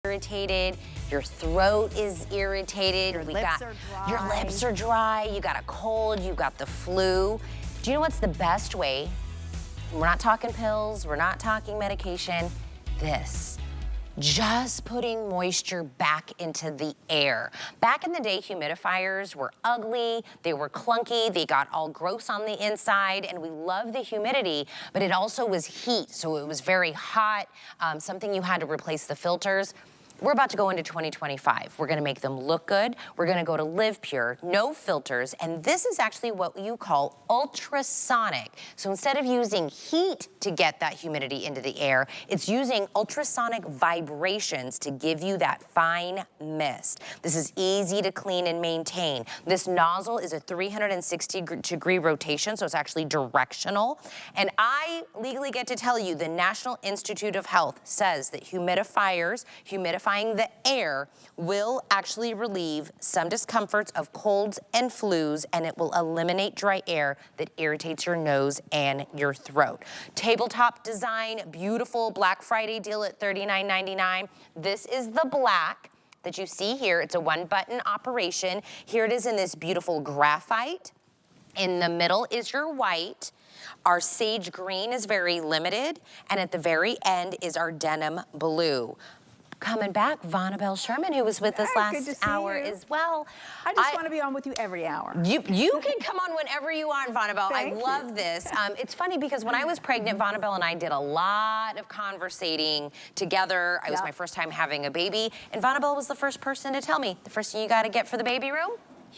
irritated, your throat is irritated, your lips are dry. Your lips are dry, you got a cold, you got the flu. Do you know what's the best way? We're not talking pills, we're not talking medication, this. Just putting moisture back into the air. Back in the day, humidifiers were ugly, they were clunky, they got all gross on the inside, and we love the humidity, but it also was heat, so it was very hot, something you had to replace the filters. We're about to go into 2025. We're gonna make them look good. We're gonna go to LivePure, no filters, and this is actually what you call ultrasonic. So instead of using heat to get that humidity into the air, it's using ultrasonic vibrations to give you that fine mist. This is easy to clean and maintain. This nozzle is a 360-degree rotation, so it's actually directional. And I legally get to tell you, the National Institute of Health says that humidifying the air will actually relieve some discomforts of colds and flus, and it will eliminate dry air that irritates your nose and your throat. Tabletop design, beautiful Black Friday deal at $39.99. This is the black that you see here. It's a one-button operation. Here it is in this beautiful graphite. In the middle is your white. Our sage green is very limited, and at the very end is our denim blue. Coming back, Vonabelle Sherman, who was with us last hour as well. I just want to be on with you every hour. You can come on whenever you want, Vonabelle. I love this. It's funny because when I was pregnant, Vonabelle and I did a lot of conversating together. It was my first time having a baby, and Vonabelle was the first person to tell me, the first thing you got to get for the baby room?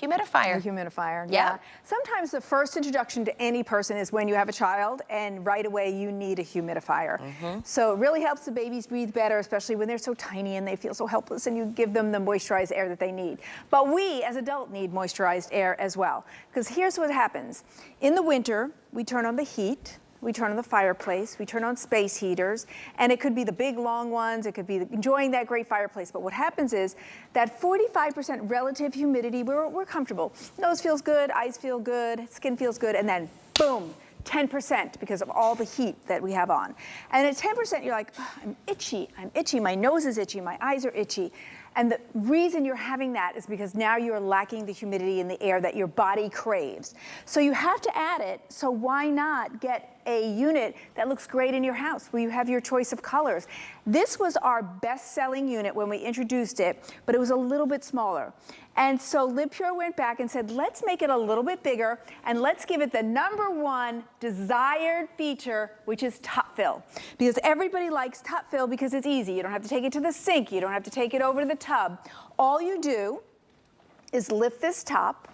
Humidifier. A humidifier, yeah. Sometimes the first introduction to any person is when you have a child, and right away you need a humidifier. So it really helps the babies breathe better, especially when they're so tiny and they feel so helpless, and you give them the moisturized air that they need. But we, as adults, need moisturized air as well. Because here's what happens. In the winter, we turn on the heat. We turn on the fireplace, we turn on space heaters, and it could be the big long ones, it could be enjoying that great fireplace, but what happens is that 45% relative humidity, we're comfortable. Nose feels good, eyes feel good, skin feels good, and then boom, 10% because of all the heat that we have on. And at 10%, you're like, oh, I'm itchy, my nose is itchy, my eyes are itchy. And the reason you're having that is because now you're lacking the humidity in the air that your body craves. So you have to add it, so why not get a unit that looks great in your house where you have your choice of colors. This was our best-selling unit when we introduced it, but it was a little bit smaller. And so LivePure went back and said, let's make it a little bit bigger and let's give it the #1 desired feature, which is top fill. Because everybody likes top fill because it's easy. You don't have to take it to the sink. You don't have to take it over to the tub. All you do is lift this top.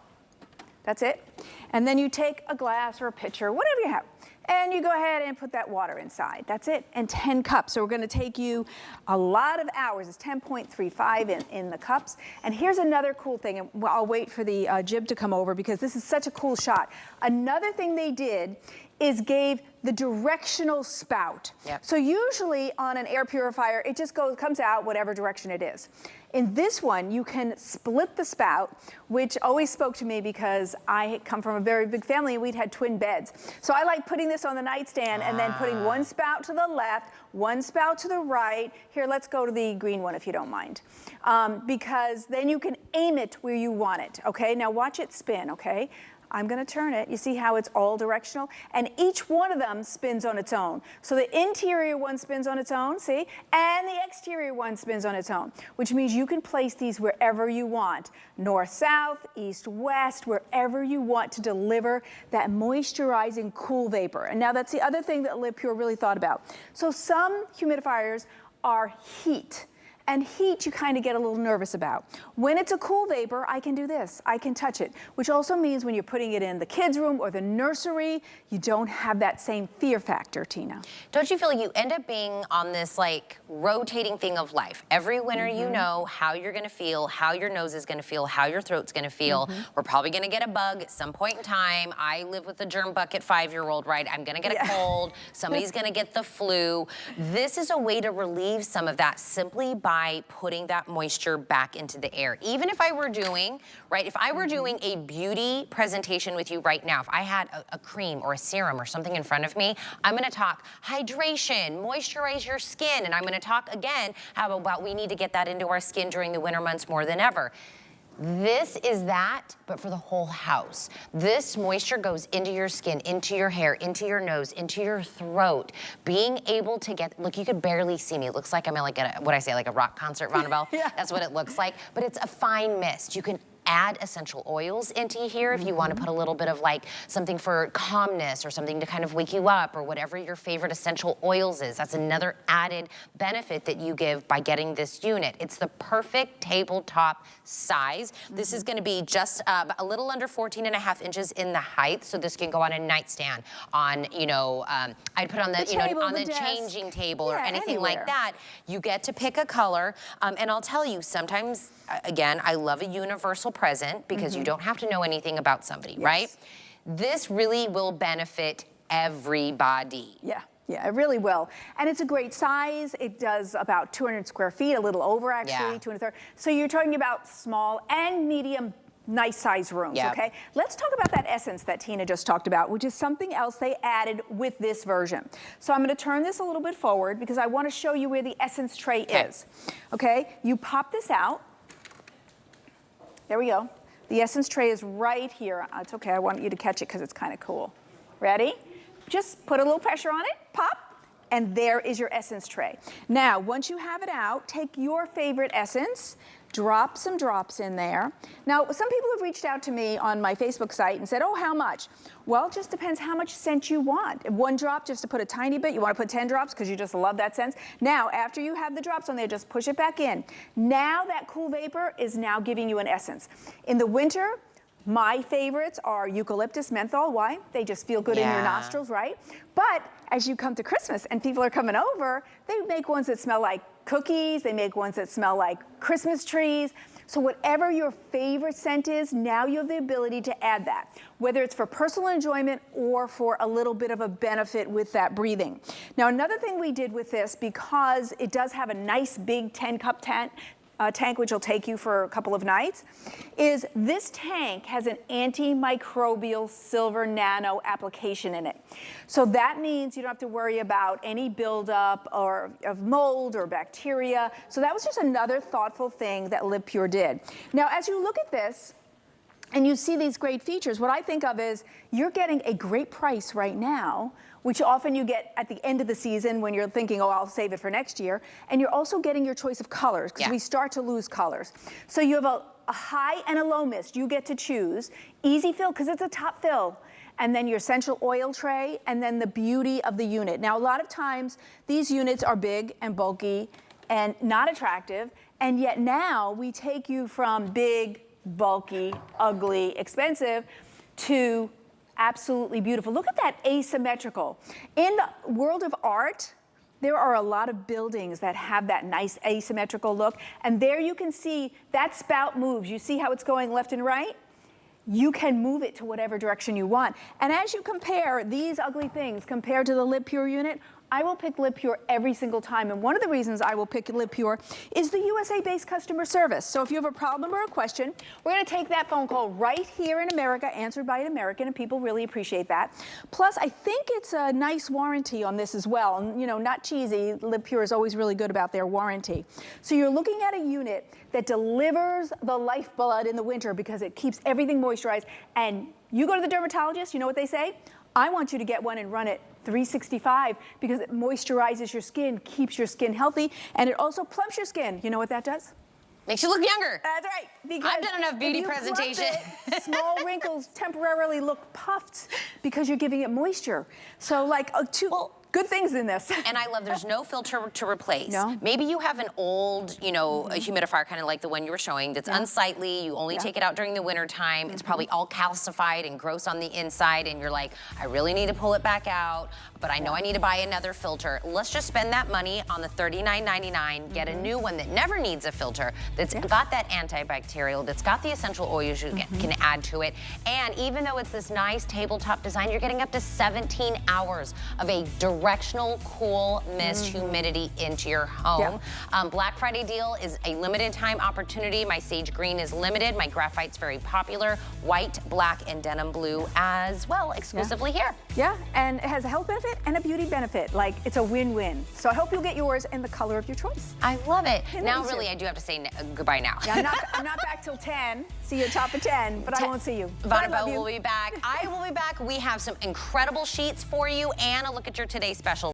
That's it. And then you take a glass or a pitcher, whatever you have, and you go ahead and put that water inside. That's it, and 10 cups. So we're gonna take you a lot of hours. It's 10.35 in the cups. And here's another cool thing, and I'll wait for the jib to come over because this is such a cool shot. Another thing they did is gave the directional spout. So usually on an air purifier, it just comes out whatever direction it is. In this one, you can split the spout, which always spoke to me because I come from a very big family and we'd had twin beds. So I like putting this on the nightstand and then putting one spout to the left, one spout to the right. Here, let's go to the green one if you don't mind. Because then you can aim it where you want it, okay? Now watch it spin, okay? I'm gonna turn it. You see how it's all directional? And each one of them spins on its own. So the interior one spins on its own, see? And the exterior one spins on its own, which means you can place these wherever you want. North, south, east, west, wherever you want to deliver that moisturizing cool vapor. And now that's the other thing that LivePure really thought about. So some humidifiers are heat. And heat you kind of get a little nervous about. When it's a cool vapor, I can do this. I can touch it, which also means when you're putting it in the kids' room or the nursery, you don't have that same fear factor, Tina. Don't you feel like you end up being on this like rotating thing of life? Every winter you know how you're gonna feel, how your nose is gonna feel, how your throat's gonna feel. We're probably gonna get a bug at some point in time. I live with a germ bucket 5-year-old, right? I'm gonna get a cold. Somebody's gonna get the flu. This is a way to relieve some of that simply by by putting that moisture back into the air. Even if I were doing, right, if I were doing a beauty presentation with you right now, if I had a cream or a serum or something in front of me, I'm gonna talk hydration, moisturize your skin, and I'm gonna talk again how about we need to get that into our skin during the winter months more than ever. This is that, but for the whole house. This moisture goes into your skin, into your hair, into your nose, into your throat. Being able to get, look, you could barely see me. It looks like I'm at like a, what I say, like a rock concert, Vonabelle. Yeah. That's what it looks like, but it's a fine mist. You can add essential oils into here if you want to put a little bit of like something for calmness or something to kind of wake you up or whatever your favorite essential oils is. That's another added benefit that you give by getting this unit. It's the perfect tabletop size. This is going to be just a little under 14.5 inches in the height, so this can go on a nightstand, on, you know, I'd put on the, you know, on the changing table or anything like that. You get to pick a color, and I'll tell you, sometimes, again, I love a universal present because you don't have to know anything about somebody, right? This really will benefit everybody. Yeah, it really will. And it's a great size. It does about 200 square feet, a little over actually, 230. So you're talking about small and medium, nice size rooms, okay? Let's talk about that essence that Tina just talked about, which is something else they added with this version. So I'm gonna turn this a little bit forward because I wanna show you where the essence tray is, okay? You pop this out. There we go. The essence tray is right here. It's okay, I want you to catch it because it's kind of cool. Ready? Just put a little pressure on it, pop, and there is your essence tray. Now, once you have it out, take your favorite essence, drop some drops in there. Now, some people have reached out to me on my Facebook site and said, oh, how much? Well, it just depends how much scent you want. One drop just to put a tiny bit. You want to put 10 drops because you just love that scent. Now, after you have the drops on there, just push it back in. Now that cool vapor is now giving you an essence. In the winter, my favorites are eucalyptus, menthol. Why? They just feel good in your nostrils, right? But as you come to Christmas and people are coming over, they make ones that smell like cookies. They make ones that smell like Christmas trees. So whatever your favorite scent is, now you have the ability to add that, whether it's for personal enjoyment or for a little bit of a benefit with that breathing. Now, another thing we did with this, because it does have a nice big 10-cup tank, which will take you for a couple of nights, is this tank has an antimicrobial silver nano application in it. So that means you don't have to worry about any buildup or of mold or bacteria. So that was just another thoughtful thing that LivePure did. Now, as you look at this, and you see these great features, what I think of is you're getting a great price right now, which often you get at the end of the season when you're thinking, oh, I'll save it for next year. And you're also getting your choice of colors, because we start to lose colors. So you have a high and a low mist. You get to choose. Easy fill, because it's a top fill. And then your essential oil tray, and then the beauty of the unit. Now, a lot of times, these units are big and bulky and not attractive. And yet now, we take you from big, bulky, ugly, expensive, to absolutely beautiful. Look at that asymmetrical. In the world of art, there are a lot of buildings that have that nice asymmetrical look. And there you can see that spout moves. You see how it's going left and right? You can move it to whatever direction you want. And as you compare these ugly things compared to the LivePure unit, I will pick LivePure every single time. And one of the reasons I will pick LivePure is the USA-based customer service. So if you have a problem or a question, we're gonna take that phone call right here in America, answered by an American, and people really appreciate that. Plus, I think it's a nice warranty on this as well. And, you know, not cheesy, LivePure is always really good about their warranty. So you're looking at a unit that delivers the lifeblood in the winter because it keeps everything moisturized. And you go to the dermatologist, you know what they say? I want you to get one and run it 365 because it moisturizes your skin, keeps your skin healthy, and it also plumps your skin. You know what that does? Makes you look younger. That's right. Because I've done enough beauty presentation. Small wrinkles temporarily look puffed because you're giving it moisture. So like good things in this. And I love there's no filter to replace. No. Maybe you have an old, you know, a humidifier kind of like the one you were showing that's unsightly. You only take it out during the winter time. It's probably all calcified and gross on the inside and you're like, I really need to pull it back out. but I know I need to buy another filter. Let's just spend that money on the $39.99, get a new one that never needs a filter, that's got that antibacterial, that's got the essential oils you can add to it. And even though it's this nice tabletop design, you're getting up to 17 hours of a directional cool mist humidity into your home. Black Friday deal is a limited time opportunity. My sage green is limited. My graphite's very popular. White, black, and denim blue as well, exclusively here. Yeah, and it has a health benefit and a beauty benefit. Like, it's a win-win. So I hope you'll get yours in the color of your choice. I love it. And Now, really, I do have to say goodbye now. Yeah, I'm not back till 10. See you at top of 10, but I won't see you. Vonnegut will be back. I will be back. We have some incredible sheets for you and a look at your Today Special.